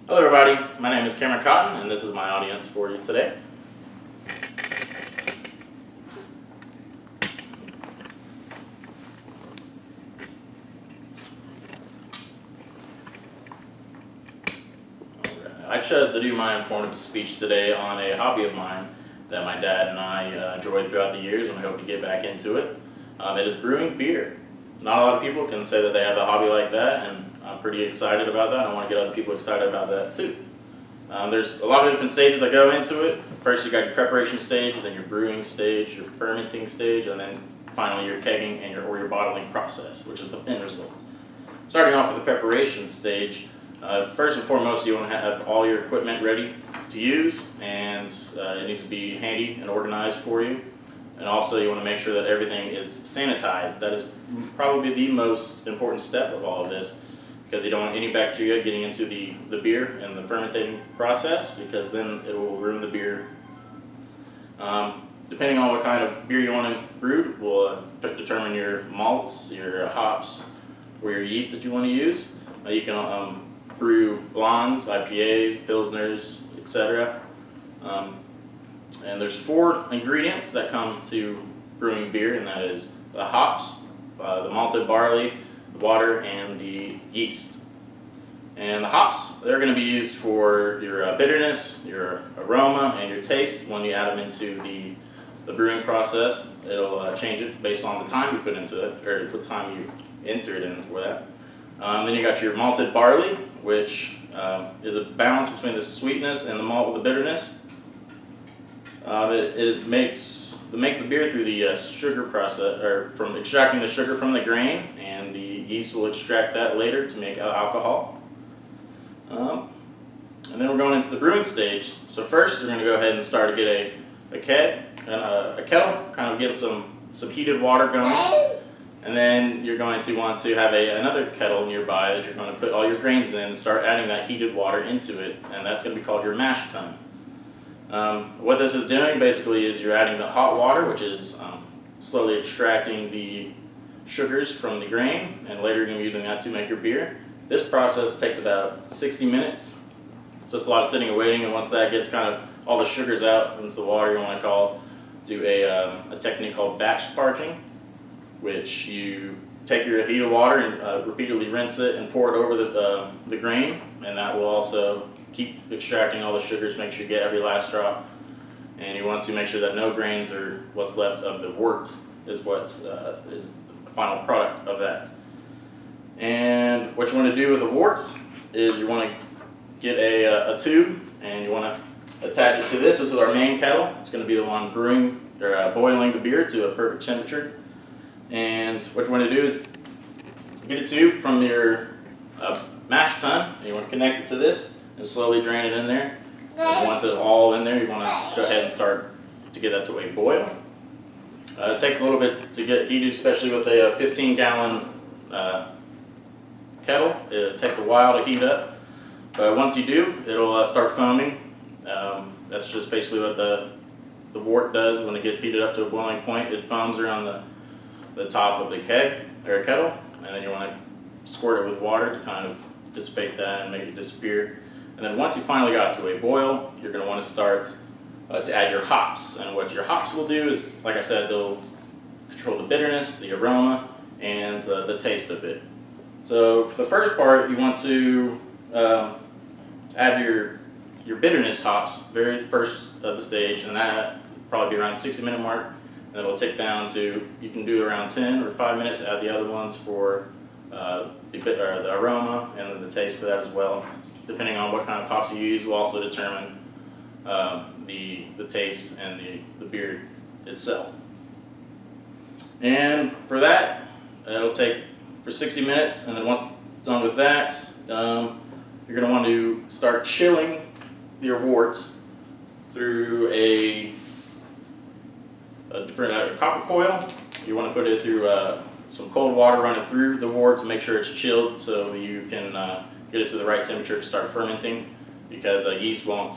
Hello everybody, my name is Cameron Cotton and this is my audience for you today. I chose to do my informative speech today on a hobby of mine that my dad and I enjoyed throughout the years, and we hope to get back into it. It is brewing beer. Not a lot of people can say that they have a hobby like that, and I'm pretty excited about that. I want to get other people excited about that too. There's a lot of different stages that go into it. First you got your preparation stage, then your brewing stage, your fermenting stage, and then finally your kegging and your bottling process, which is the end result. Starting off with the preparation stage, first and foremost you want to have all your equipment ready to use, and it needs to be handy and organized for you. And also you want to make sure that everything is sanitized. That is probably the most important step of all of this, because you don't want any bacteria getting into the beer and the fermenting process, because then it will ruin the beer. Depending on what kind of beer you want to brew will determine your malts, your hops, or your yeast that you want to use. You can brew blondes, IPAs, pilsners, etc. And there's 4 ingredients that come to brewing beer, and that is the hops, the malted barley, the water, and the yeast. And the hops, they're going to be used for your bitterness, your aroma, and your taste. When you add them into the brewing process, it'll change it based on the time you put into it, or the time you enter it in for that. Then you got your malted barley, which is a balance between the sweetness and the malt with the bitterness. It makes the beer through the sugar process, or from extracting the sugar from the grain, and the yeast will extract that later to make alcohol. And then we're going into the brewing stage. So first, we're going to go ahead and start to get a kettle, kind of get some heated water going. And then you're going to want to have another kettle nearby that you're going to put all your grains in and start adding that heated water into it, and that's going to be called your mash tun. What this is doing basically is you're adding the hot water, which is slowly extracting the sugars from the grain, and later you're going to be using that to make your beer. This process takes about 60 minutes, so it's a lot of sitting and waiting, and once that gets kind of all the sugars out into the water, you want to do a technique called batch parching, which you take your heated water and repeatedly rinse it and pour it over the grain, and that will also keep extracting all the sugars, make sure you get every last drop. And you want to make sure that no grains or what's left of the wort is what is the final product of that. And what you want to do with the wort is you want to get a tube, and you want to attach it to this. This is our main kettle. It's going to be the one brewing or boiling the beer to a perfect temperature. And what you want to do is get a tube from your mash tun, and you want to connect it to this and slowly drain it in there. And once it's all in there, you want to go ahead and start to get that to a boil. It takes a little bit to get heated, especially with a 15-gallon kettle. It takes a while to heat up, but once you do, it'll start foaming. That's just basically what the wort does when it gets heated up to a boiling point. It foams around the top of the keg or kettle, and then you want to squirt it with water to kind of dissipate that and make it disappear. And then once you finally got to a boil, you're going to want to start to add your hops. And what your hops will do is, like I said, they'll control the bitterness, the aroma, and the taste of it. So for the first part, you want to add your bitterness hops very first of the stage, and that will probably be around the 60-minute mark. And it'll tick down to, you can do around 10 or 5 minutes, add the other ones for the aroma and the taste for that as well. Depending on what kind of hops you use will also determine the taste and the beer itself. And for that, it'll take for 60 minutes, and then once done with that, you're going to want to start chilling your worts through a different copper coil. You want to put it through some cold water running through the wort to make sure it's chilled, so you can get it to the right temperature to start fermenting, because yeast won't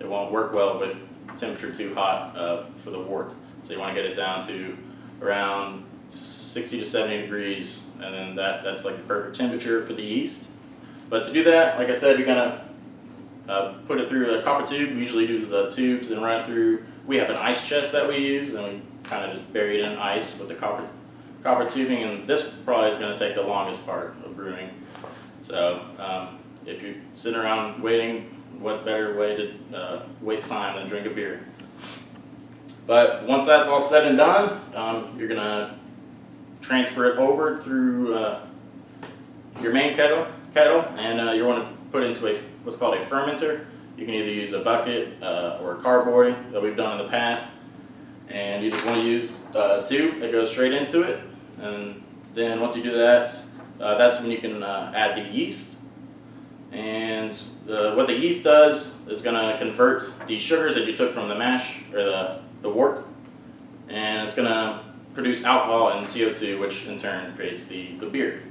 work well with temperature too hot for the wort. So you want to get it down to around 60 to 70 degrees, and then that's like the perfect temperature for the yeast. But to do that, like I said, you're gonna put it through a copper tube. We usually do the tubes and run it through. We have an ice chest that we use, and we kind of just bury it in ice with the copper tubing. And this probably is going to take the longest part of brewing. So if you're sitting around waiting, what better way to waste time than drink a beer? But once that's all said and done, you're going to transfer it over through your main kettle, and you want to put into what's called a fermenter. You can either use a bucket or a carboy that we've done in the past, and you just want to use a tube that goes straight into it. And then once you do that, that's when you can add the yeast. And what the yeast does is going to convert the sugars that you took from the mash or the wort, and it's going to produce alcohol and CO2, which in turn creates the beer.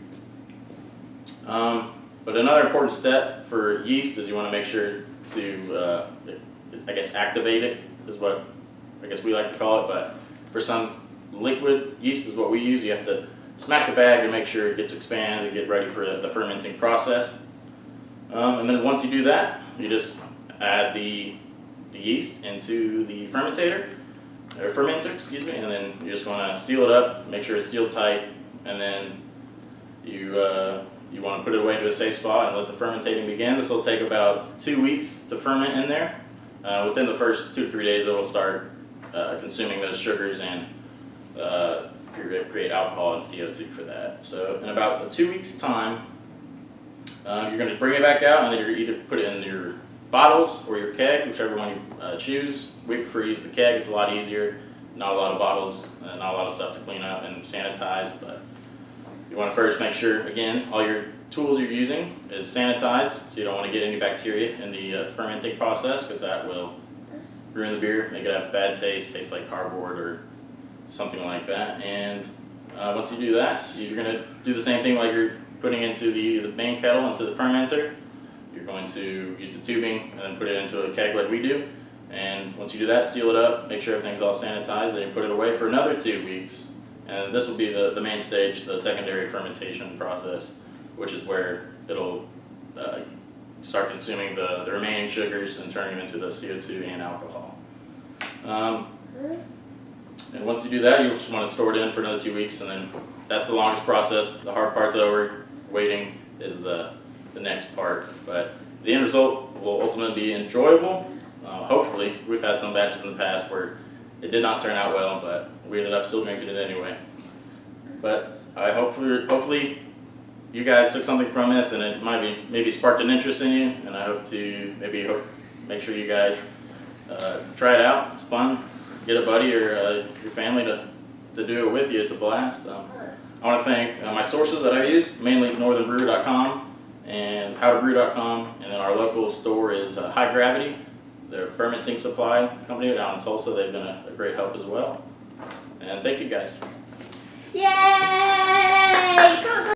But another important step for yeast is you want to make sure to, activate it, is what I guess we like to call it. But for some liquid yeast is what we use. You have to smack the bag and make sure it gets expanded and get ready for the fermenting process. And then once you do that, you just add the yeast into the fermenter, and then you're just going to seal it up, make sure it's sealed tight, and then you want to put it away to a safe spot and let the fermentating begin. This will take about 2 weeks to ferment in there. Within the first 2 to 3 days, it will start consuming those sugars and create alcohol and CO2 for that. So in about 2 weeks' time, you're going to bring it back out, and then you're either put it in your bottles or your keg, whichever one you choose. We prefer to use the keg. It's a lot easier. Not a lot of bottles, not a lot of stuff to clean up and sanitize, but you want to first make sure, again, all your tools you're using is sanitized, so you don't want to get any bacteria in the fermenting process, because that will ruin the beer, make it have bad taste like cardboard or something like that. And once you do that, you're going to do the same thing like you're putting into the main kettle, into the fermenter. You're going to use the tubing and then put it into a keg like we do. And once you do that, seal it up, make sure everything's all sanitized, then you put it away for another 2 weeks. And this will be the main stage, the secondary fermentation process, which is where it'll start consuming the remaining sugars and turning them into the CO2 and alcohol. And once you do that, you just want to store it in for another 2 weeks, and then that's the longest process. The hard part's over. Waiting is the next part. But the end result will ultimately be enjoyable. Hopefully, we've had some batches in the past where it did not turn out well, but we ended up still drinking it anyway. But I hopefully you guys took something from this, and it maybe sparked an interest in you. And I hope to make sure you guys try it out. It's fun. Get a buddy or your family to do it with you. It's a blast. I want to thank my sources that I use, mainly northernbrew.com and howtobrew.com, and then our local store is High Gravity. They're a fermenting supply company down in Tulsa. They've been a great help as well. And thank you guys. Yay!